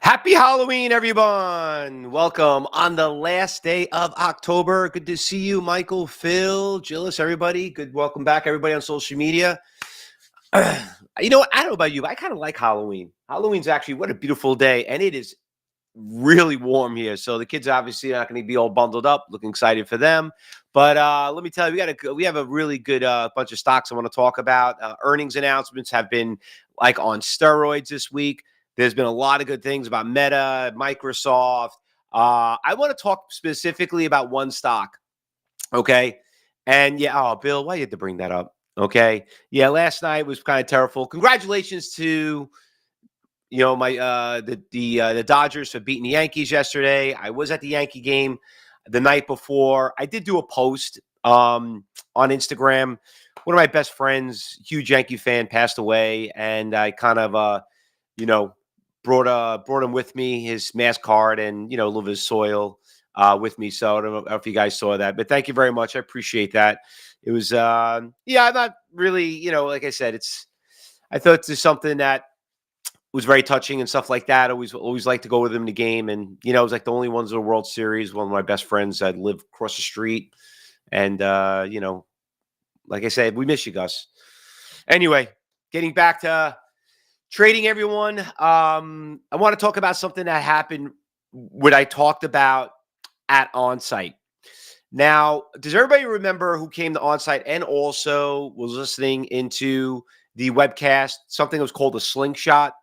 Happy Halloween, everyone. Welcome on the last day of October. Good to see you, Michael, Phil, Gillis, everybody. Welcome back, everybody on social media. You know what? I don't know about you, but I kind of like Halloween. Halloween's actually, what a beautiful day. And it is really warm here. So the kids obviously are not going to be all bundled up. Looking excited for them. But let me tell you, we have a really good bunch of stocks I want to talk about. Earnings announcements have been like on steroids this week. There's been a lot of good things about Meta, Microsoft. I want to talk specifically about one stock, okay? And yeah, oh, Bill, why you had to bring that up? Okay, yeah, last night was kind of terrible. Congratulations to my the Dodgers for beating the Yankees yesterday. I was at the Yankee game the night before. I did do a post on Instagram. One of my best friends, huge Yankee fan, passed away, and I kind of brought him with me, his mass card, and a little bit of soil with me. So I don't know if you guys saw that, but thank you very much. I appreciate that. It was I'm not really, like I said, I thought it's something that was very touching and stuff like that. Always like to go with him in the game, and it was like the only ones in the World Series. One of my best friends that lived across the street, and like I said, we miss you, Gus. Anyway, getting back to trading, everyone. I want to talk about something that happened, what I talked about at Onsite. Now, does everybody remember who came to Onsite and also was listening into the webcast? Something that was called a slingshot.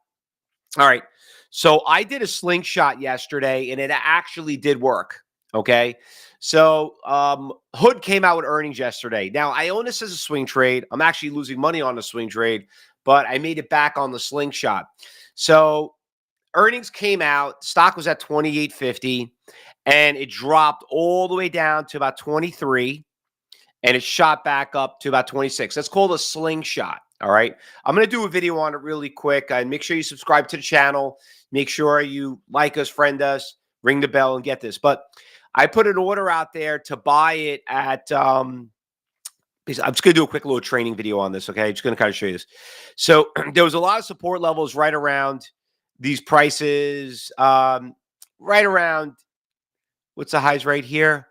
All right. So I did a slingshot yesterday, and it actually did work. Okay. So Hood came out with earnings yesterday. Now, I own this as a swing trade. I'm actually losing money on the swing trade, but I made it back on the slingshot. So earnings came out. Stock was at 28.50, and it dropped all the way down to about 23, and it shot back up to about 26. That's called a slingshot. All right. I'm going to do a video on it really quick. And make sure you subscribe to the channel. Make sure you like us, friend us, ring the bell, and get this. But I put an order out there to buy it at I'm just going to do a quick little training video on this, okay? Just going to kind of show you this. So there was a lot of support levels right around these prices, right around, what's the highs right here?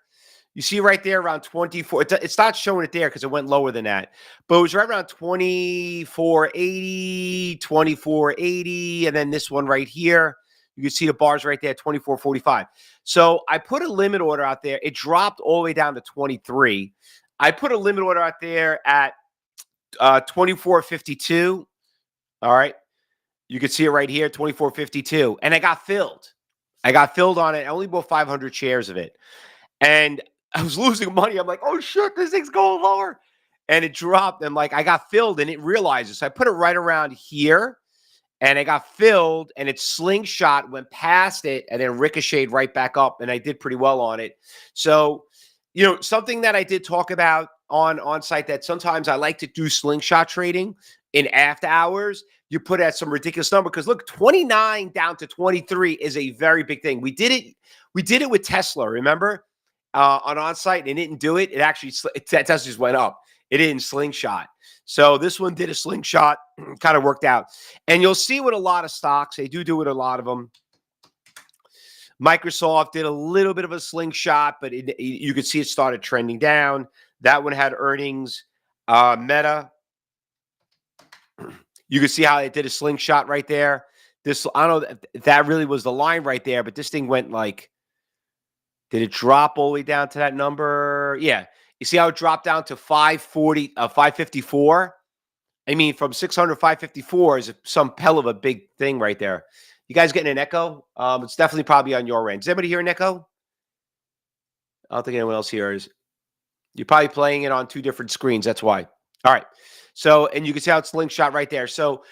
You see right there around 24. It's not showing it there because it went lower than that. But it was right around 24.80, 24.80, and then this one right here. You can see the bars right there, 24.45. So I put a limit order out there. It dropped all the way down to 23. I put a limit order out there at 24.52. All right. You can see it right here, 24.52. And I got filled. On it. I only bought 500 shares of it. And I was losing money. I'm like, oh, shit, this thing's going lower. And it dropped. And I got filled, and it realizes. So I put it right around here, and I got filled, and it slingshot, went past it, and then ricocheted right back up. And I did pretty well on it. So, something that I did talk about on site, that sometimes I like to do slingshot trading in after hours. You put at some ridiculous number, because look, 29 down to 23 is a very big thing. We did it with Tesla, remember? On site, and it didn't do it. It actually, Tesla just went up. It didn't slingshot. So this one did a slingshot, kind of worked out. And you'll see with a lot of stocks, they do it with a lot of them. Microsoft did a little bit of a slingshot, but you could see it started trending down. That one had earnings. Meta, you can see how it did a slingshot right there. This, I don't know if that really was the line right there, but this thing went did it drop all the way down to that number? Yeah. You see how it dropped down to 554? I mean, from 600 to 554 is some hell of a big thing right there. You guys getting an echo? It's definitely probably on your end. Does anybody hear an echo? I don't think anyone else hears. You're probably playing it on two different screens. That's why. All right. So, and you can see how it's slingshot right there. So,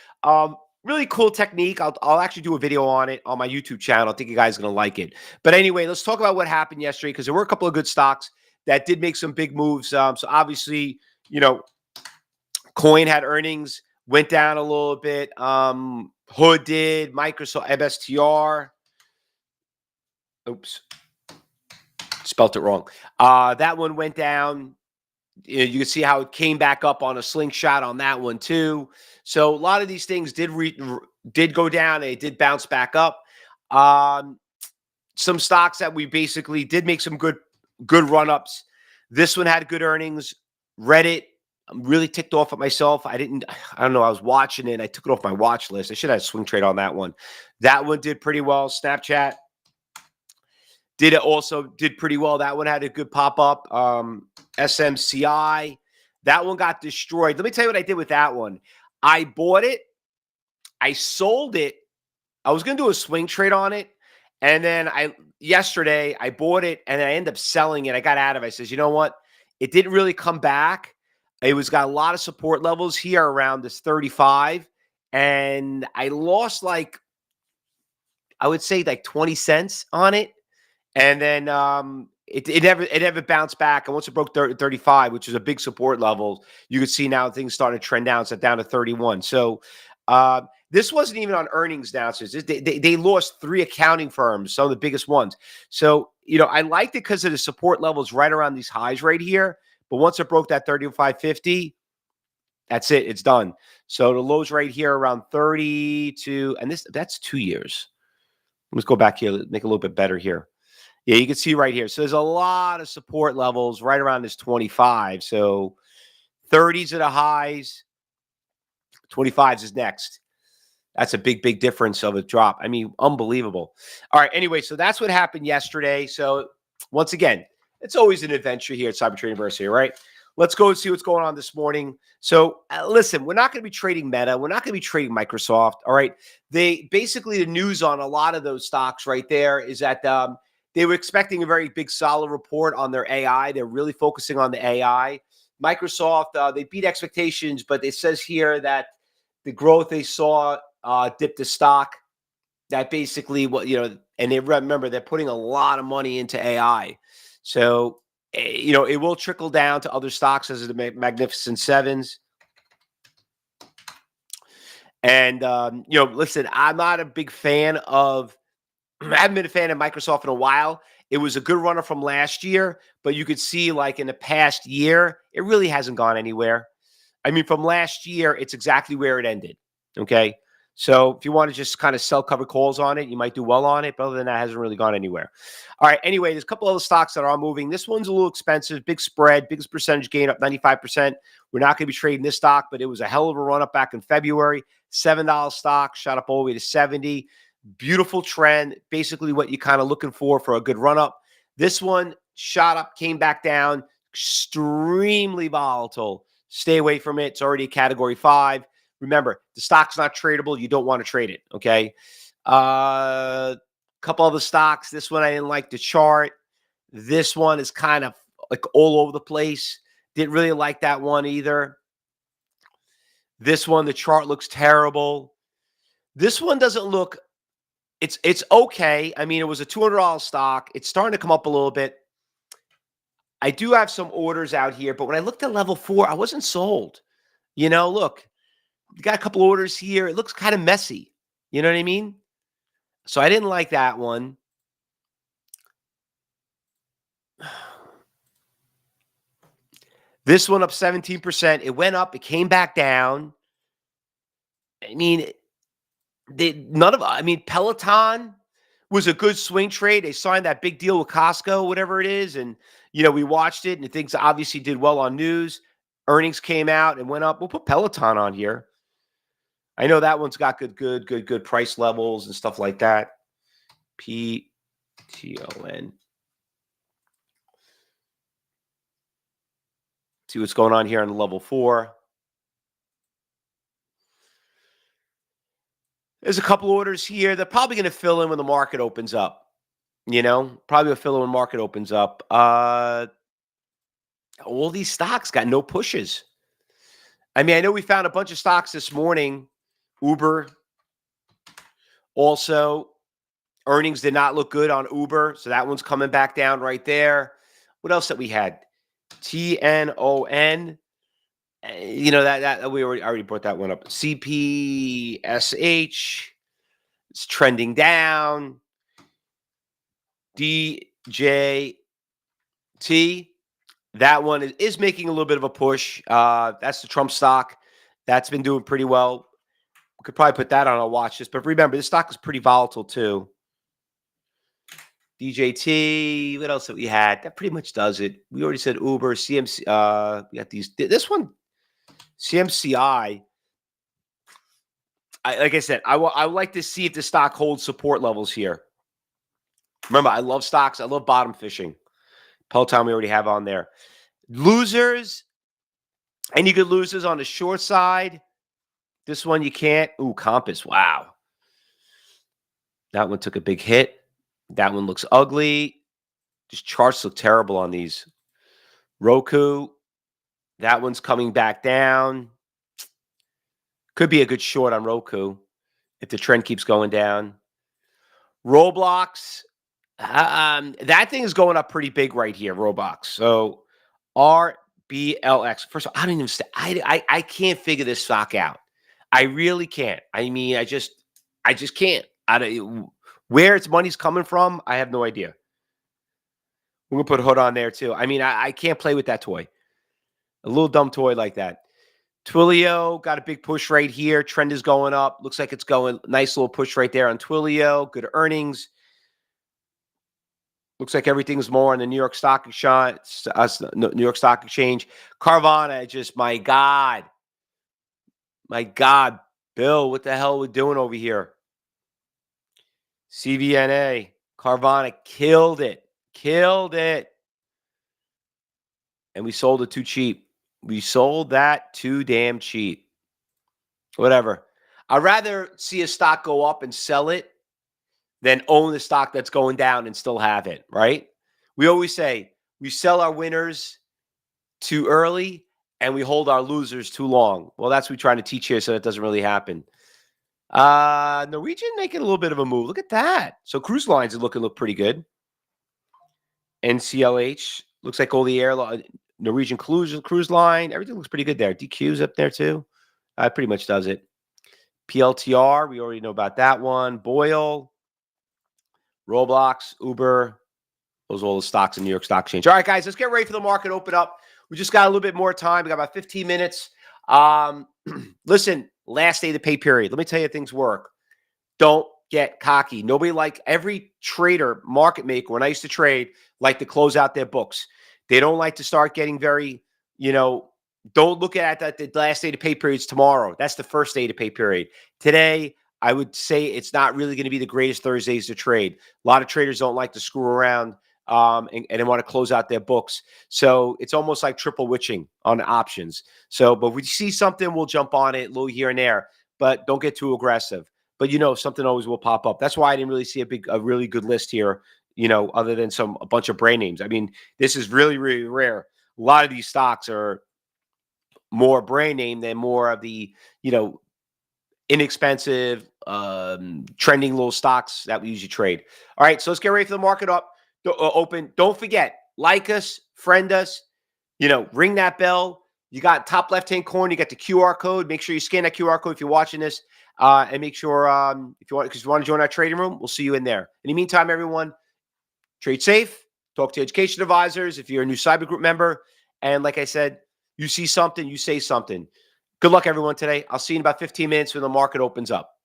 really cool technique. I'll actually do a video on it on my YouTube channel. I think you guys are going to like it. But anyway, let's talk about what happened yesterday, because there were a couple of good stocks that did make some big moves. So obviously, Coin had earnings, went down a little bit. Hood did. Microsoft MSTR. Oops. Spelt it wrong. That one went down. You can see how it came back up on a slingshot on that one too. So a lot of these things did go down, and it did bounce back up. Some stocks that we basically did make some good run-ups. This one had good earnings. Reddit, I'm really ticked off at myself. I don't know, I was watching it. I took it off my watch list. I should have a swing trade on that one. That one did pretty well. Snapchat did pretty well. That one had a good pop-up. SMCI, that one got destroyed. Let me tell you what I did with that one. I bought it. I sold it. I was going to do a swing trade on it. And then yesterday I bought it and I ended up selling it. I got out of it. I says, you know what? It didn't really come back. It got a lot of support levels here around this 35. And I lost I would say 20 cents on it. And then it never bounced back. And once it broke 35, which is a big support level, you could see now things starting to trend down. It's down to 31. So this wasn't even on earnings announcements. They lost 3 accounting firms, some of the biggest ones. So, I liked it because of the support levels right around these highs right here. But once it broke that 35.50, that's it. It's done. So the lows right here around 32, and that's 2 years. Let's go back here, make it a little bit better here. Yeah, you can see right here. So there's a lot of support levels right around this 25. So 30s are the highs, 25s is next. That's a big difference of a drop. I mean, unbelievable. All right, anyway, so that's what happened yesterday. So once again, it's always an adventure here at Cyber Trading University, right? Let's go and see what's going on this morning. So listen, we're not going to be trading Meta. We're not going to be trading Microsoft, all right? Basically, the news on a lot of those stocks right there is that they were expecting a very big solid report on their AI. They're really focusing on the AI. Microsoft, they beat expectations, but it says here that the growth they saw dipped the stock. That basically and they remember they're putting a lot of money into AI. So, it will trickle down to other stocks as the Magnificent Sevens. And, listen, I'm not a big fan of, I haven't been a fan of Microsoft in a while. It was a good runner from last year, but you could see in the past year, it really hasn't gone anywhere. I mean, from last year, it's exactly where it ended. Okay. So if you want to just kind of sell covered calls on it, you might do well on it. But other than that, it hasn't really gone anywhere. All right. Anyway, there's a couple other stocks that are moving. This one's a little expensive. Big spread, biggest percentage gain, up 95%. We're not going to be trading this stock, but it was a hell of a run up back in February. $7 stock, shot up all the way to 70. Beautiful trend. Basically what you're kind of looking for a good run up. This one shot up, came back down. Extremely volatile. Stay away from it. It's already a category 5. Remember, the stock's not tradable. You don't want to trade it, okay? Couple other stocks. This one, I didn't like the chart. This one is kind of all over the place. Didn't really like that one either. This one, the chart looks terrible. This one doesn't look, it's okay. I mean, it was a $200 stock. It's starting to come up a little bit. I do have some orders out here, but when I looked at level 4, I wasn't sold. Look. You got a couple orders here. It looks kind of messy. You know what I mean? So I didn't like that one. This one up 17%. It went up. It came back down. I mean, Peloton was a good swing trade. They signed that big deal with Costco, whatever it is. And, we watched it and things obviously did well on news. Earnings came out and went up. We'll put Peloton on here. I know that one's got good price levels and stuff like that. PTON. See what's going on here on level 4. There's a couple orders here. They're probably going to fill in when the market opens up. Probably will fill in when the market opens up. All these stocks got no pushes. I mean, I know we found a bunch of stocks this morning. Uber. Also, earnings did not look good on Uber, so that one's coming back down right there. What else that we had? TNON. That we already brought that one up. CPSH. It's trending down. DJT. That one is making a little bit of a push. That's the Trump stock. That's been doing pretty well. We could probably put that on our watch list. But remember, this stock is pretty volatile too. DJT. What else have we had? That pretty much does it. We already said Uber, CMC. We got these. This one, CMCI. Like I said, I would like to see if the stock holds support levels here. Remember, I love stocks. I love bottom fishing. Peloton we already have on there. Losers, and you could losers on the short side. This one you can't. Ooh, Compass. Wow. That one took a big hit. That one looks ugly. Just charts look terrible on these. Roku. That one's coming back down. Could be a good short on Roku if the trend keeps going down. Roblox. That thing is going up pretty big right here, Roblox. So RBLX. First of all, I don't even. I can't figure this stock out. I really can't. I mean, I just can't. Where its money's coming from, I have no idea. We're gonna put a hood on there too. I mean, I can't play with that toy. A little dumb toy like that. Twilio got a big push right here. Trend is going up. Looks like it's going nice little push right there on Twilio. Good earnings. Looks like everything's more on the New York Stock Exchange. New York Stock Exchange. Carvana, just my God, Bill, what the hell are we doing over here? CVNA, Carvana killed it, and we sold it too cheap. We sold that too damn cheap. Whatever. I'd rather see a stock go up and sell it than own the stock that's going down and still have it, right? We always say we sell our winners too early and we hold our losers too long. Well, that's what we're trying to teach here so that doesn't really happen. Norwegian making a little bit of a move. Look at that. So cruise lines are look pretty good. NCLH looks like all the airline. Norwegian cruise line, everything looks pretty good there. DQ's up there too. Pretty much does it. PLTR, we already know about that one. Boyle, Roblox, Uber. Those are all the stocks in New York Stock Exchange. All right, guys, let's get ready for the market open up. We just got a little bit more time. We got about 15 minutes. Listen, last day of the pay period. Let me tell you how things work. Don't get cocky. Nobody every trader, market maker, when I used to trade, like to close out their books. They don't like to start getting very, don't look at that the last day of the pay period is tomorrow. That's the first day of the pay period. Today, I would say it's not really going to be the greatest Thursdays to trade. A lot of traders don't like to screw around and they want to close out their books. So it's almost like triple witching on the options. So, but if we see something, we'll jump on it a little here and there, but don't get too aggressive. But something always will pop up. That's why I didn't really see a really good list here, other than a bunch of brand names. I mean, this is really, really rare. A lot of these stocks are more brand name than more of the, inexpensive, trending little stocks that we usually trade. All right, so let's get ready for the market open. Don't forget, like us, friend us, ring that bell. You got top left-hand corner, you got the QR code. Make sure you scan that QR code if you're watching this. And make sure if you want to join our trading room, we'll see you in there. In the meantime, everyone, trade safe, talk to education advisors if you're a new Cyber Group member. And like I said, you see something, you say something. Good luck, everyone, today. I'll see you in about 15 minutes when the market opens up.